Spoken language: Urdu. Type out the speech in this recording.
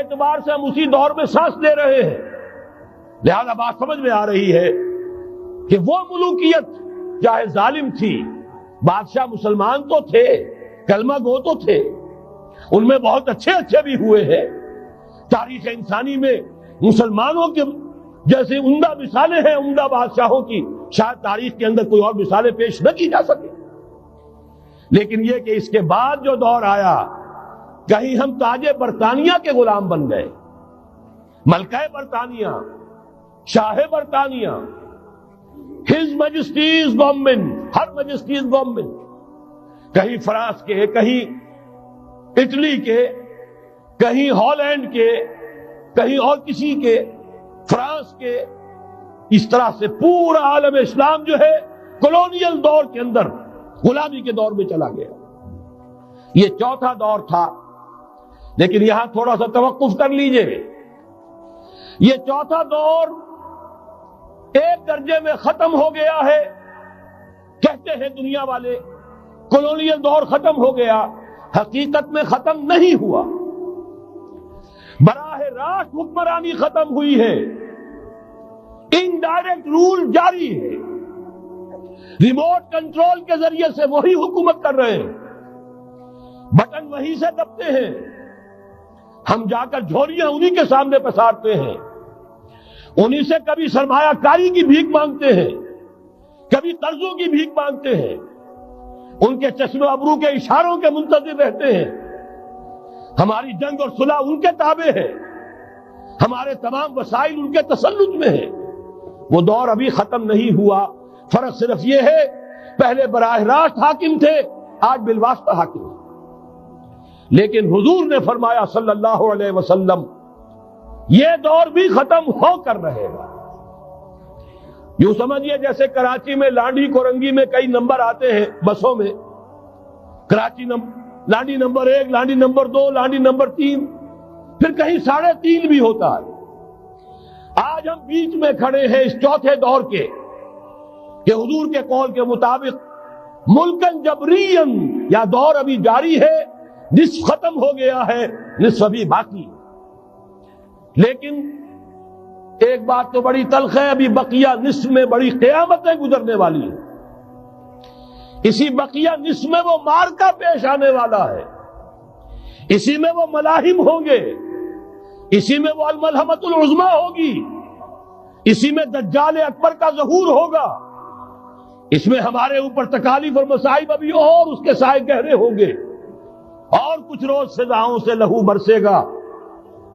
اعتبار سے ہم اسی دور میں سانس لے رہے ہیں. لہذا بات سمجھ میں آ رہی ہے کہ وہ ملوکیت چاہے ظالم تھی، بادشاہ مسلمان تو تھے، کلمہ گو تو تھے، ان میں بہت اچھے بھی ہوئے ہیں. تاریخ انسانی میں مسلمانوں کے جیسے عمدہ مثالیں ہیں عمدہ بادشاہوں کی، شاید تاریخ کے اندر کوئی اور مثالیں پیش نہ کی جا سکے. لیکن یہ کہ اس کے بعد جو دور آیا، کہیں ہم تاج برطانیہ کے غلام بن گئے. ملکہ برطانیہ، شاہ برطانیہ، ہز میجسٹیز گورنمنٹ، ہر میجسٹیز گورنمنٹ، کہیں فرانس کے، کہیں اٹلی کے، کہیں ہالینڈ کے، کہیں اور کسی کے، فرانس کے، اس طرح سے پورا عالم اسلام جو ہے کولونیل دور کے اندر غلامی کے دور میں چلا گیا. یہ چوتھا دور تھا. لیکن یہاں تھوڑا سا توقف کر لیجئے. یہ چوتھا دور ایک درجے میں ختم ہو گیا ہے. کہتے ہیں دنیا والے کولونیل دور ختم ہو گیا، حقیقت میں ختم نہیں ہوا. براہ راست حکمرانی ختم ہوئی ہے، انڈائریکٹ رول جاری ہے. ریموٹ کنٹرول کے ذریعے سے وہی حکومت کر رہے ہیں، بٹن وہی سے دبتے ہیں، ہم جا کر جھولیاں انہی کے سامنے پسارتے ہیں، انہی سے کبھی سرمایہ کاری کی بھیک مانگتے ہیں، کبھی قرضوں کی بھیک مانگتے ہیں، ان کے چشم ابرو کے اشاروں کے منتظر رہتے ہیں. ہماری جنگ اور صلح ان کے تابع ہے، ہمارے تمام وسائل ان کے تسلط میں ہیں. وہ دور ابھی ختم نہیں ہوا. فرق صرف یہ ہے پہلے براہ راست حاکم تھے، آج بالواسطہ حاکم ہیں. لیکن حضور نے فرمایا صلی اللہ علیہ وسلم یہ دور بھی ختم ہو کر رہے گا. یوں سمجھیے جیسے کراچی میں لانڈی کورنگی میں کئی نمبر آتے ہیں بسوں میں، Karachi Landhi number 1، Landhi number 2، Landhi number 3، پھر کہیں 3.5 بھی ہوتا ہے. آج ہم بیچ میں کھڑے ہیں اس چوتھے دور کے کہ حضور کے قول کے مطابق ملکن جبرین، یا دور ابھی جاری ہے، نصف ختم ہو گیا ہے، نصف ابھی باقی. لیکن ایک بات تو بڑی تلخ ہے، ابھی بقیہ نصف میں بڑی قیامتیں گزرنے والی ہیں. اسی بقیہ نصف میں وہ معرکہ پیش آنے والا ہے، اسی میں وہ ملاحم ہوں گے، اسی میں وہ الملحمۃ العظمیٰ ہوگی، اسی میں دجال اکبر کا ظہور ہوگا، اس میں ہمارے اوپر تکالیف اور مصائب ابھی اور اس کے سائے گہرے ہوں گے، اور کچھ روز فضاؤں سے لہو برسے گا.